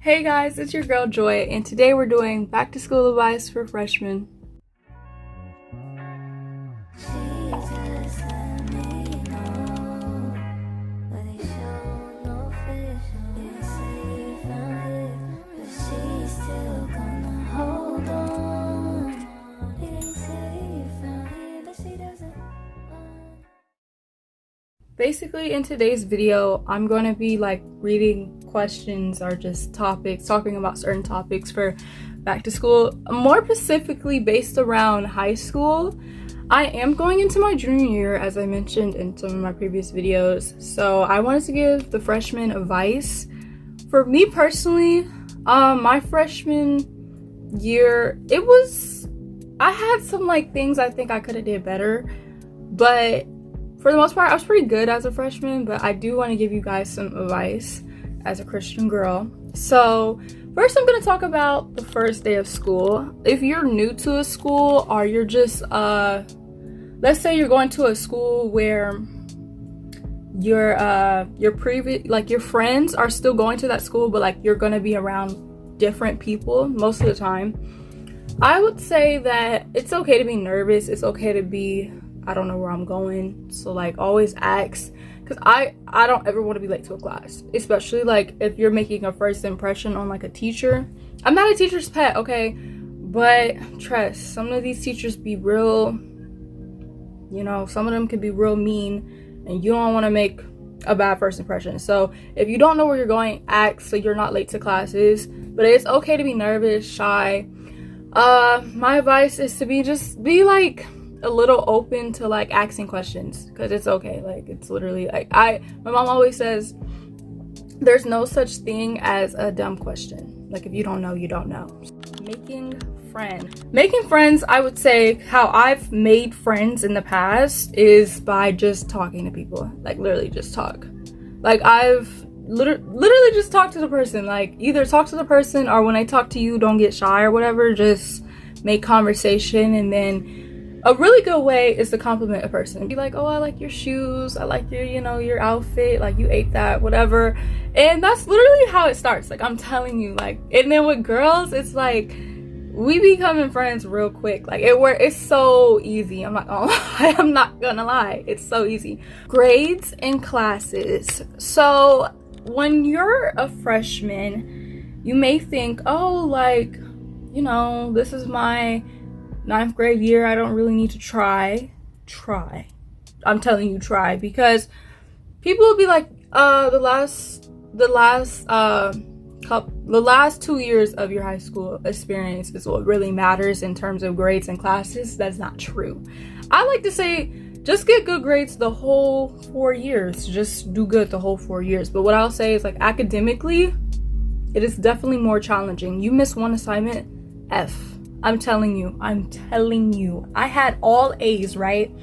Hey guys, it's your girl Joy, and today we're doing back to school advice for freshmen. Basically, in today's video, I'm going to be reading questions or just topics, talking about certain topics for back to school, more specifically based around high school. I am going into my junior year, as I mentioned in some of my previous videos, so I wanted to give the freshman advice. For me personally, my freshman year, I had some things I think I could have did better, but for the most part, I was pretty good as a freshman, but I do want to give you guys some advice as a Christian girl. So first, I'm going to talk about the first day of school. If you're new to a school, or you're just, let's say you're going to a school where your previous, your friends are still going to that school, but you're going to be around different people most of the time. I would say that it's okay to be nervous. It's okay to be, I don't know where I'm going, so always ask, because I don't ever want to be late to a class, especially if you're making a first impression on a teacher. I'm not a teacher's pet, okay, but trust, some of these teachers be real, some of them can be real mean, and you don't want to make a bad first impression. So if you don't know where you're going, ask so you're not late to classes. But it's okay to be nervous, shy. My advice is to be a little open to asking questions, because it's okay. It's literally my mom always says there's no such thing as a dumb question. If you don't know, you don't know. Making friends, I would say how I've made friends in the past is by just talking to people. Literally just talk. I've literally just talk to the person. Either talk to the person, or when I talk to you, don't get shy or whatever, just make conversation. And then a really good way is to compliment a person. Be like, oh, I like your shoes, I like your, your outfit, you ate that, whatever. And that's literally how it starts. I'm telling you, and then with girls, it's we becoming friends real quick. It's so easy. I'm not gonna lie. It's so easy. Grades and classes. So when you're a freshman, you may think, oh, this is my 9th grade year, I don't really need to try. I'm telling you, try, because people will be the last 2 years of your high school experience is what really matters in terms of grades and classes. That's not true. I like to say just get good grades the whole 4 years. Just do good the whole 4 years. But what I'll say is academically, it is definitely more challenging. You miss one assignment, F. I'm telling you. I had all A's, right?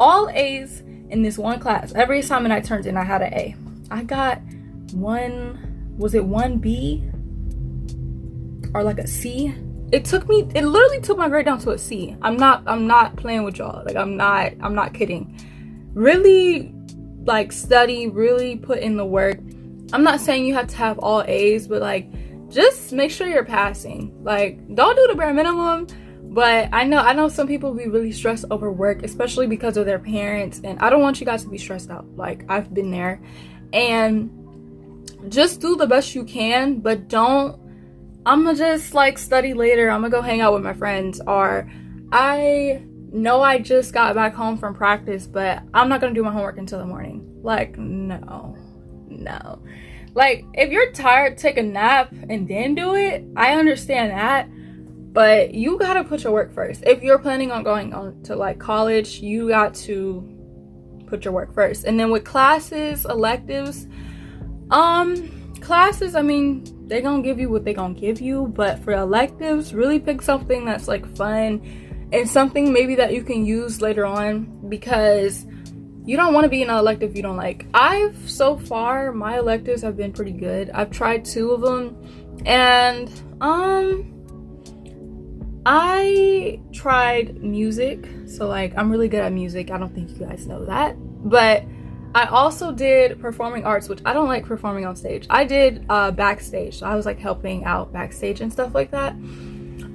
All A's in this one class. Every assignment I turned in, I had an A. I got was it 1B? Or a C? It literally took my grade down to a C. I'm not playing with y'all. I'm not kidding. Really, study, really put in the work. I'm not saying you have to have all A's, but just make sure you're passing. Don't do the bare minimum. But I know some people be really stressed over work, especially because of their parents, and I don't want you guys to be stressed out. I've been there. And just do the best you can, but don't, I'm gonna just study later, I'm gonna go hang out with my friends, or I know I just got back home from practice, but I'm not gonna do my homework until the morning. No. If you're tired, take a nap and then do it. I understand that, but you gotta put your work first. If you're planning on going on to college, you got to put your work first. And then with classes, electives, classes, they're gonna give you what they're gonna give you, but for electives, really pick something that's fun and something maybe that you can use later on, because you don't want to be in an elective you don't like. So far, my electives have been pretty good. I've tried 2 of them, and I tried music, so I'm really good at music. I don't think you guys know that, but I also did performing arts, which I don't like performing on stage. I did backstage, so I was like helping out backstage and stuff like that.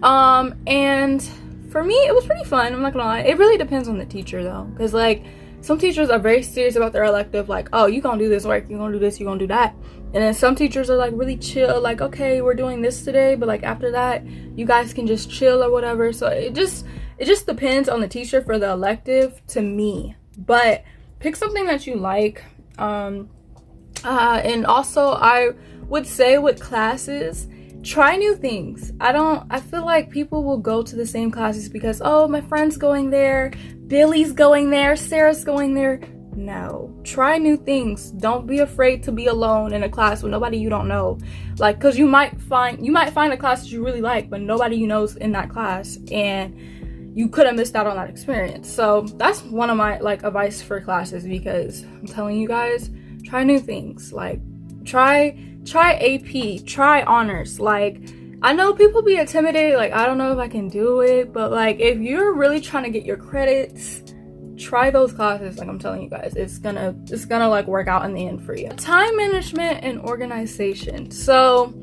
And for me, it was pretty fun. I'm not gonna lie. It really depends on the teacher though, because like some teachers are very serious about their elective, like, oh, you're gonna do this work, you're gonna do this, you're gonna do that. And then some teachers are like really chill, like, okay, we're doing this today, but like after that you guys can just chill or whatever. So it just depends on the teacher for the elective to me. But pick something that you like. And also I would say with classes, try new things. I feel like people will go to the same classes because, oh, my friend's going there, Billy's going there, Sarah's going there. No, try new things. Don't be afraid to be alone in a class with nobody you don't know. Like, because you might find a class that you really like, but nobody you know is in that class, and you could have missed out on that experience. So that's one of my like advice for classes, because I'm telling you guys, try new things. Like try AP, try honors. Like, I know people be intimidated, like, I don't know if I can do it, but like if you're really trying to get your credits, try those classes. Like, I'm telling you guys, it's gonna like work out in the end for you. Time management and organization. So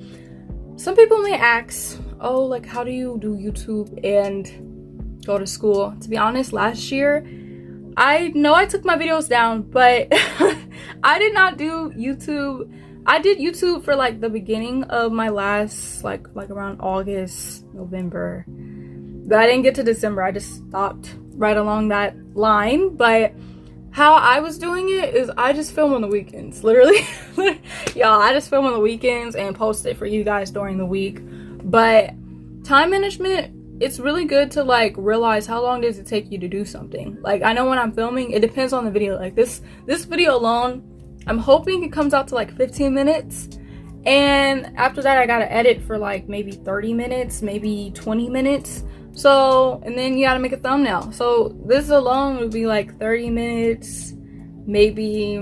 some people may ask, oh, like, how do you do YouTube and go to school? To be honest, last year, I know I took my videos down, but I did not do YouTube. I did YouTube for like the beginning of my last, like around August, November, but I didn't get to December. I just stopped right along that line. But how I was doing it is I just film on the weekends, literally. Y'all, I just film on the weekends and post it for you guys during the week. But time management, it's really good to like realize how long does it take you to do something. Like, I know when I'm filming, it depends on the video. Like this video alone, I'm hoping it comes out to like 15 minutes, and after that I gotta edit for like maybe 30 minutes, maybe 20 minutes. So, and then you gotta make a thumbnail. So this alone would be like 30 minutes, maybe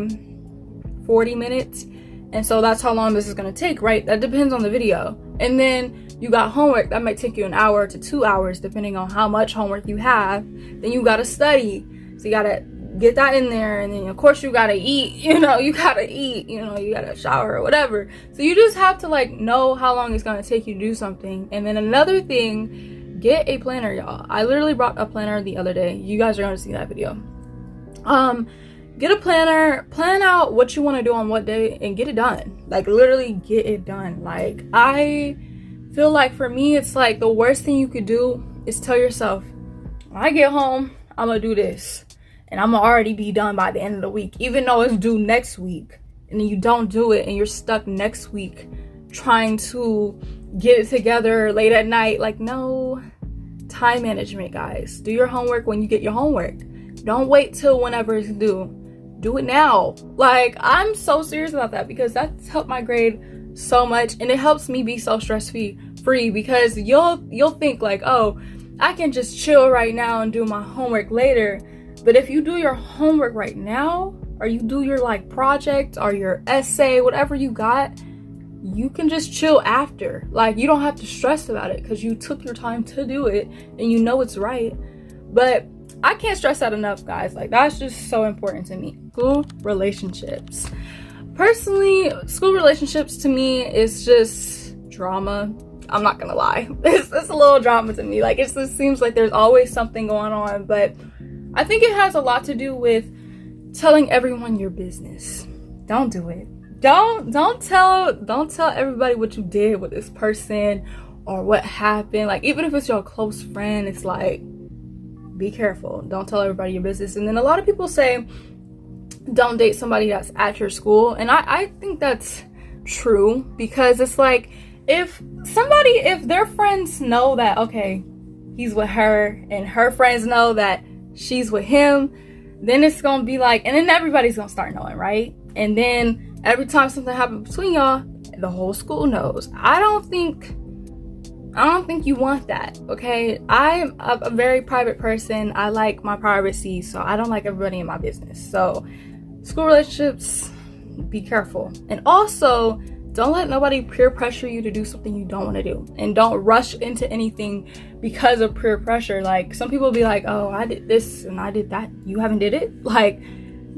40 minutes. And so that's how long this is gonna take, right? That depends on the video. And then you got homework that might take you an hour to 2 hours, depending on how much homework you have. Then you gotta study, so you gotta get that in there, and then of course you gotta eat, you gotta shower or whatever. So you just have to like know how long it's gonna take you to do something. And then another thing, get a planner, y'all. I literally brought a planner the other day. You guys are gonna see that video. Get a planner, plan out what you want to do on what day, and get it done. Like, literally get it done. Like, I feel like for me, it's like the worst thing you could do is tell yourself, when I get home, I'm gonna do this, and I'm gonna already be done by the end of the week, even though it's due next week. And then you don't do it, and you're stuck next week trying to get it together late at night. Like, no. Time management, guys. Do your homework when you get your homework. Don't wait till whenever it's due. Do it now. Like, I'm so serious about that, because that's helped my grade so much, and it helps me be so stress-free, because you'll think like, oh, I can just chill right now and do my homework later. But if you do your homework right now, or you do your like project or your essay, whatever you got, you can just chill after. Like, you don't have to stress about it, because you took your time to do it and you know it's right. But I can't stress that enough, guys. Like, that's just so important to me. School relationships. Personally, school relationships to me is just drama. I'm not gonna lie. It's a little drama to me. Like, it just seems like there's always something going on. But I think it has a lot to do with telling everyone your business. Don't do it. Don't tell everybody what you did with this person or what happened. Like, even if it's your close friend, it's like, be careful. Don't tell everybody your business. And then a lot of people say, don't date somebody that's at your school. And I think that's true, because it's like, if their friends know that, okay, he's with her, and her friends know that she's with him, then it's gonna be like, and then everybody's gonna start knowing, right? And then every time something happens between y'all, the whole school knows. I don't think you want that, okay? I'm a very private person. I like my privacy, so I don't like everybody in my business. So school relationships, be careful. And also, don't let nobody peer pressure you to do something you don't want to do. And don't rush into anything because of peer pressure. Like, some people be like, oh, I did this and I did that. You haven't did it? Like,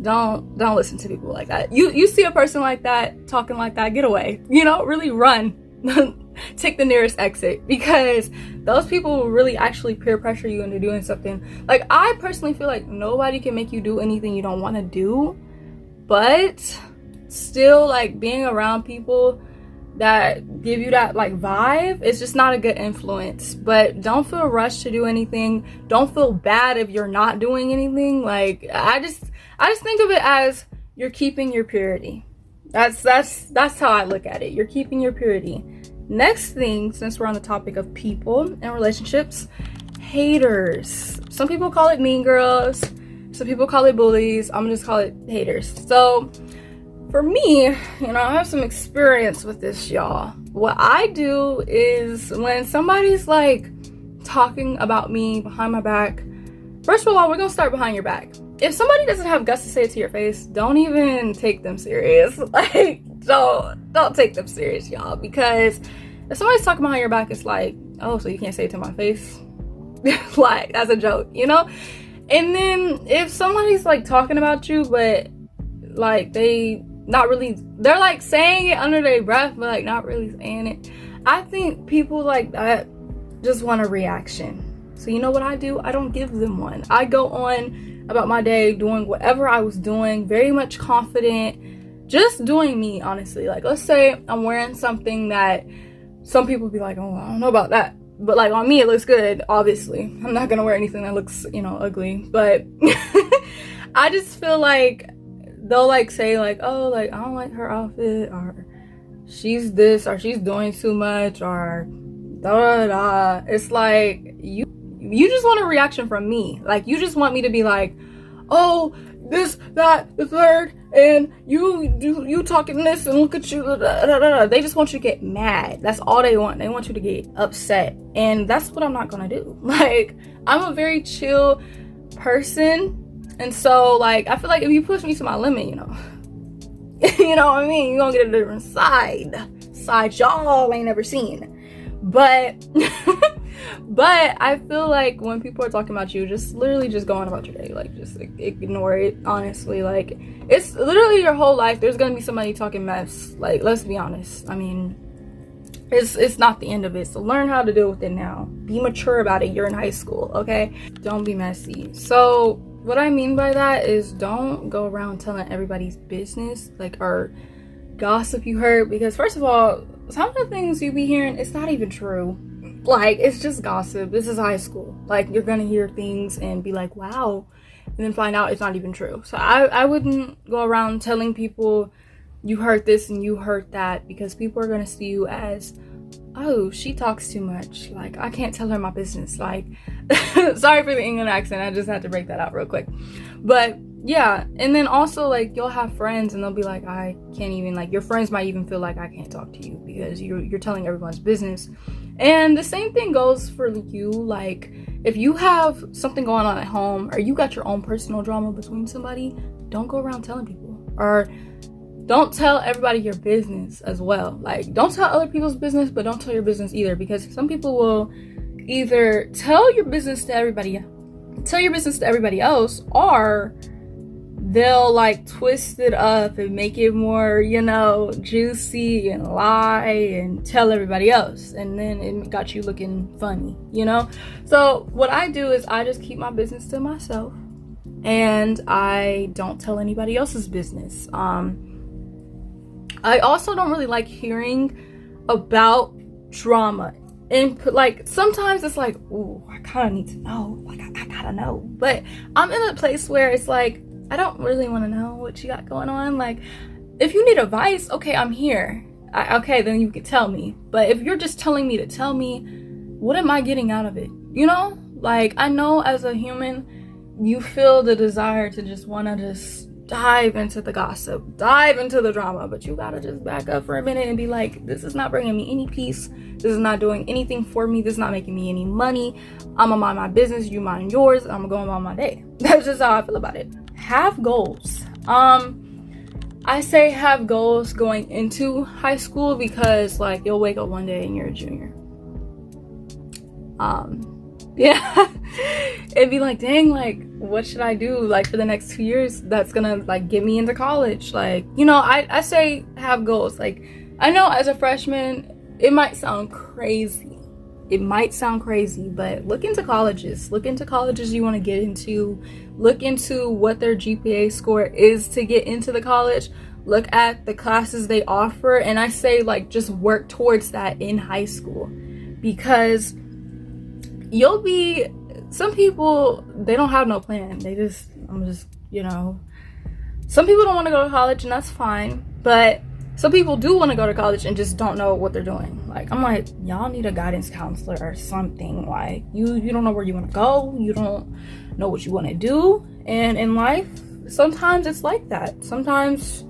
don't listen to people like that. You see a person like that talking like that, get away, you know, really run. Take the nearest exit, because those people will really actually peer pressure you into doing something. Like, I personally feel like nobody can make you do anything you don't want to do, but still, like, being around people that give you that like vibe, it's just not a good influence. But don't feel rushed to do anything. Don't feel bad if you're not doing anything. Like, I just think of it as you're keeping your purity. That's how I look at it. You're keeping your purity. Next thing, since we're on the topic of people and relationships, haters. Some people call it mean girls, some people call it bullies. I'm gonna just call it haters. So for me, you know, I have some experience with this, y'all. What I do is, when somebody's like talking about me behind my back, first of all, we're gonna start behind your back. If somebody doesn't have guts to say it to your face, don't even take them serious. Like, don't take them serious, y'all. Because if somebody's talking behind your back, it's like, oh, so you can't say it to my face? Like, as a joke, you know? And then if somebody's like talking about you, but like they're like saying it under their breath, but like not really saying it, I think people like that just want a reaction. So you know what I do? I don't give them one. I go on about my day doing whatever I was doing, very much confident, just doing me, honestly. Like, let's say I'm wearing something that some people be like, oh, I don't know about that, but like on me it looks good. Obviously I'm not gonna wear anything that looks, you know, ugly, but I just feel like they'll like say like, oh, like I don't like her outfit, or she's this, or she's doing too much, or da da da. It's like, you just want a reaction from me. Like, you just want me to be like, oh, this, that, the third, and you talking this, and look at you, da, da, da, da. They just want you to get mad. That's all they want. They want you to get upset, and that's what I'm not gonna do. Like, I'm a very chill person, and so like I feel like if you push me to my limit, you know, you know what I mean, you're gonna get a different side y'all ain't never seen. But but I feel like when people are talking about you, just literally just go on about your day. Like, just ignore it, honestly. Like, it's literally your whole life. There's gonna be somebody talking mess. Like, let's be honest. I mean, it's not the end of it. So learn how to deal with it now. Be mature about it. You're in high school, okay? Don't be messy. So what I mean by that is, don't go around telling everybody's business, like, or gossip you heard, because first of all, some of the things you be hearing, it's not even true. Like, it's just gossip. This is high school. Like, you're gonna hear things and be like, wow, and then find out it's not even true. So I wouldn't go around telling people you heard this and you heard that, because people are gonna see you as, oh, she talks too much. Like, I can't tell her my business. Like, sorry for the England accent. I just had to break that out real quick. But yeah, and then also, like, you'll have friends and they'll be like, I can't even, like, your friends might even feel like I can't talk to you because you're telling everyone's business. And the same thing goes for you. Like, if you have something going on at home, or you got your own personal drama between somebody, don't go around telling people, or don't tell everybody your business as well. Like, don't tell other people's business, but don't tell your business either, because some people will either tell your business to everybody else, or they'll like twist it up and make it more, you know, juicy, and lie and tell everybody else, and then it got you looking funny, you know? So what I do is I just keep my business to myself, and I don't tell anybody else's business. I also don't really like hearing about drama, and like sometimes it's like, ooh, I kind of need to know, like I gotta know, but I'm in a place where it's like, I don't really want to know what you got going on. Like, if you need advice, okay, I'm here. Okay, then you can tell me. But if you're just telling me to tell me, what am I getting out of it? You know? Like, I know as a human, you feel the desire to just want to just dive into the gossip, dive into the drama, but you gotta just back up for a minute and be like, this is not bringing me any peace. This is not doing anything for me. This is not making me any money. I'm gonna mind my business, you mind yours, I'm gonna go about my day. That's just how I feel about it. Have goals. I say have goals going into high school, because like, you'll wake up one day and you're a junior. Yeah. It'd be like, dang, like, what should I do like for the next 2 years that's gonna like get me into college? Like, you know, I say have goals. Like, I know as a freshman it might sound crazy, but look into colleges you want to get into. Look into what their GPA score is to get into the college. Look at the classes they offer, and I say like just work towards that in high school, because some people, they don't have no plan. You know, some people don't want to go to college, and that's fine, but some people do want to go to college and just don't know what they're doing. Like, I'm like, y'all need a guidance counselor or something. Like, you don't know where you want to go, you don't know what you want to do, and in life sometimes it's like that. Sometimes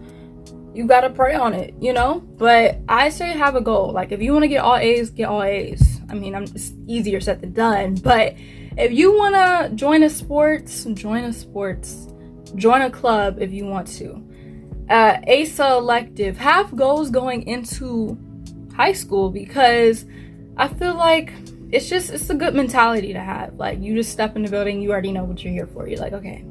you gotta pray on it, you know. But I say have a goal. Like, if you want to get all A's, get all A's. I mean, it's easier said than done, but if you want to join a club if you want to. ASA elective, have goals going into high school, because I feel like it's a good mentality to have. Like, you just step in the building, you already know what you're here for. You're like, okay,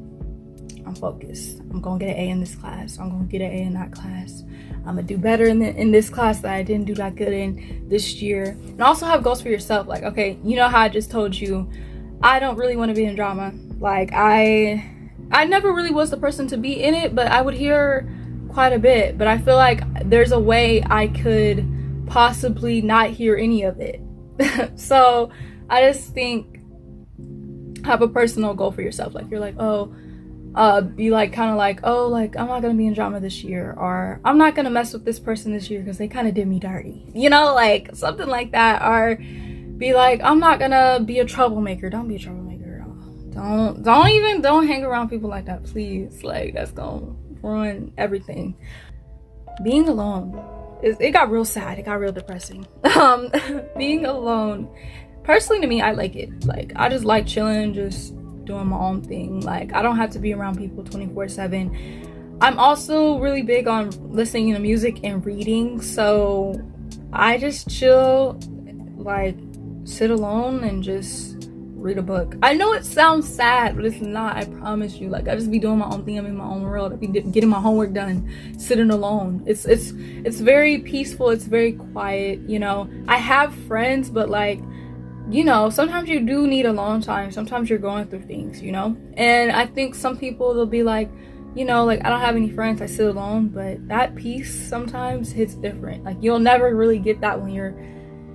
I'm focused, I'm gonna get an A in this class, I'm gonna get an A in that class, I'm gonna do better in this class that I didn't do that good in this year. And also have goals for yourself. Like, okay, you know how I just told you I don't really want to be in drama. Like, I never really was the person to be in it, but I would hear quite a bit. But I feel like there's a way I could possibly not hear any of it. So I just think, have a personal goal for yourself. Like, you're like, be like, kind of like, oh, like, I'm not gonna be in drama this year, or I'm not gonna mess with this person this year because they kind of did me dirty, you know, like something like that. Or be like, I'm not gonna be a troublemaker. Don't be a troublemaker. Don't hang around people like that, please. Like, that's gonna ruin everything. Being alone, it got real sad, it got real depressing. Being alone, personally, to me, I like it. Like, I just like chilling, just doing my own thing. Like, I don't have to be around people 24/7. I'm also really big on listening to music and reading, so I just chill, like sit alone and just read a book. I know it sounds sad, but it's not, I promise you. Like, I just be doing my own thing, I'm in my own world, I be getting my homework done, sitting alone. It's very peaceful, it's very quiet, you know. I have friends, but like, you know, sometimes you do need alone time. Sometimes you're going through things, you know. And I think some people, they'll be like, you know, like, I don't have any friends, I sit alone. But that peace sometimes hits different. Like, you'll never really get that when you're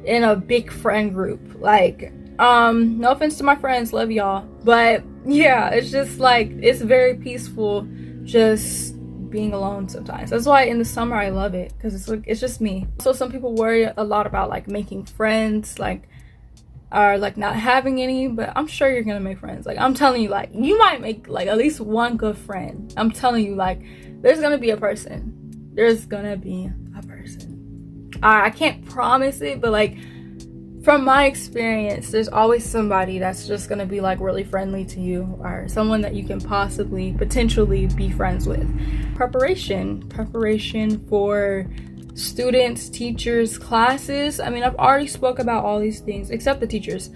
in a big friend group. Like, no offense to my friends, love y'all, but yeah, it's just like, it's very peaceful just being alone sometimes. That's why in the summer I love it, because it's like, it's just me. So some people worry a lot about like making friends, like, or like not having any, but I'm sure you're gonna make friends. Like, I'm telling you, like, you might make like at least one good friend. I'm telling you, like, there's gonna be a person. I can't promise it, but like, from my experience, there's always somebody that's just gonna be like really friendly to you, or someone that you can potentially be friends with. Preparation for students, teachers, classes. I mean, I've already spoke about all these things except the teachers.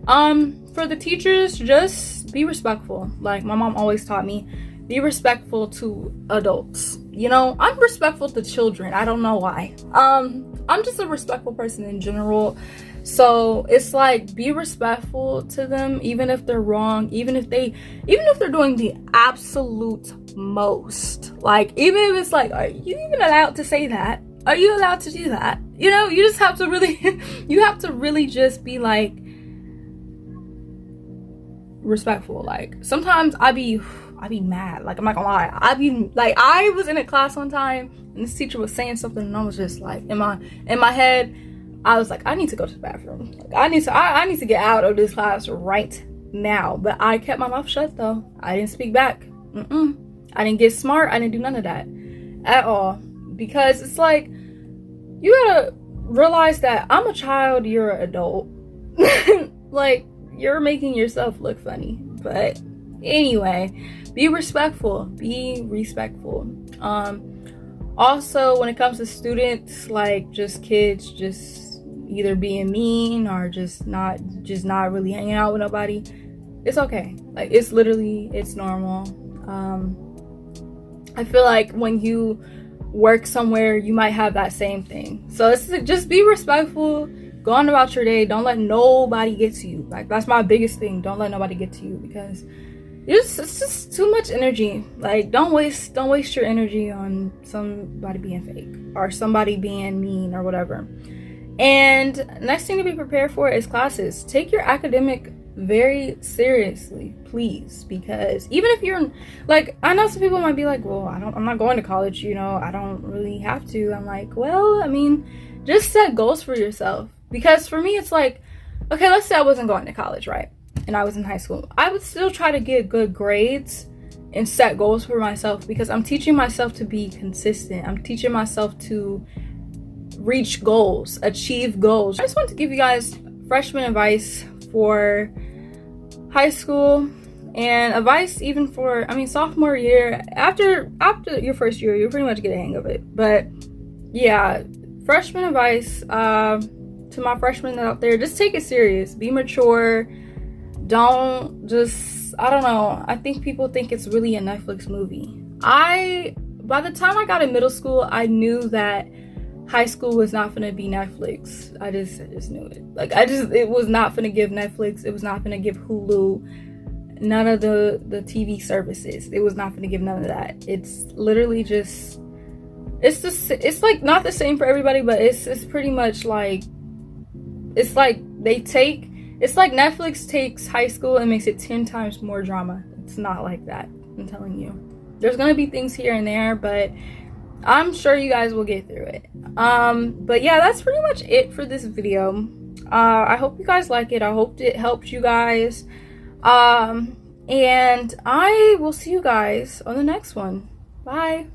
For the teachers, just be respectful. Like, my mom always taught me, be respectful to adults. You know, I'm respectful to children, I don't know why. I'm just a respectful person in general. So it's like, be respectful to them, even if they're wrong, even if they're doing the absolute most. Like, even if it's like, are you even allowed to say that? Are you allowed to do that? You know, you just have to really, you have to really just be like respectful. Like, sometimes I be mad. Like, I'm not gonna lie. I was in a class one time and this teacher was saying something and I was just like, in my head, I was like, I need to go to the bathroom. Like, I need to get out of this class right now. But I kept my mouth shut though. I didn't speak back. I didn't get smart. I didn't do none of that at all. Because it's like, you gotta realize that I'm a child, you're an adult. Like, you're making yourself look funny. But anyway, be respectful. Also, when it comes to students, like, just kids just either being mean or just not really hanging out with nobody, it's okay. Like, it's literally, it's normal. I feel like when you work somewhere, you might have that same thing. So it's just be respectful, go on about your day, don't let nobody get to you. Like, that's my biggest thing. Don't let nobody get to you, because it's just too much energy. Like, don't waste your energy on somebody being fake or somebody being mean or whatever. And next thing to be prepared for is classes. Take your academic very seriously, please, because even if you're like, I know some people might be like, well, I'm not going to college, you know, I don't really have to. I'm like, well, I mean, just set goals for yourself. Because for me, it's like, okay, let's say I wasn't going to college, right, and I was in high school, I would still try to get good grades and set goals for myself, because I'm teaching myself to be consistent. I'm teaching myself to reach goals, achieve goals. I just want to give you guys freshman advice for high school, and advice even for, I mean, sophomore year. After your first year, you'll pretty much get a hang of it. But yeah, freshman advice to my freshmen out there: just take it serious, be mature. Don't just, I don't know, I think people think it's really a Netflix movie. By the time I got in middle school, I knew that high school was not gonna be Netflix. I just knew it. Like, it was not gonna give Netflix. It was not gonna give Hulu. None of the TV services. It was not gonna give none of that. It's literally just, it's like not the same for everybody, but it's pretty much like, it's like it's like Netflix takes high school and makes it 10 times more drama. It's not like that, I'm telling you. There's gonna be things here and there, but I'm sure you guys will get through it. But yeah, that's pretty much it for this video. I hope you guys like it. I hope it helped you guys. And I will see you guys on the next one. Bye.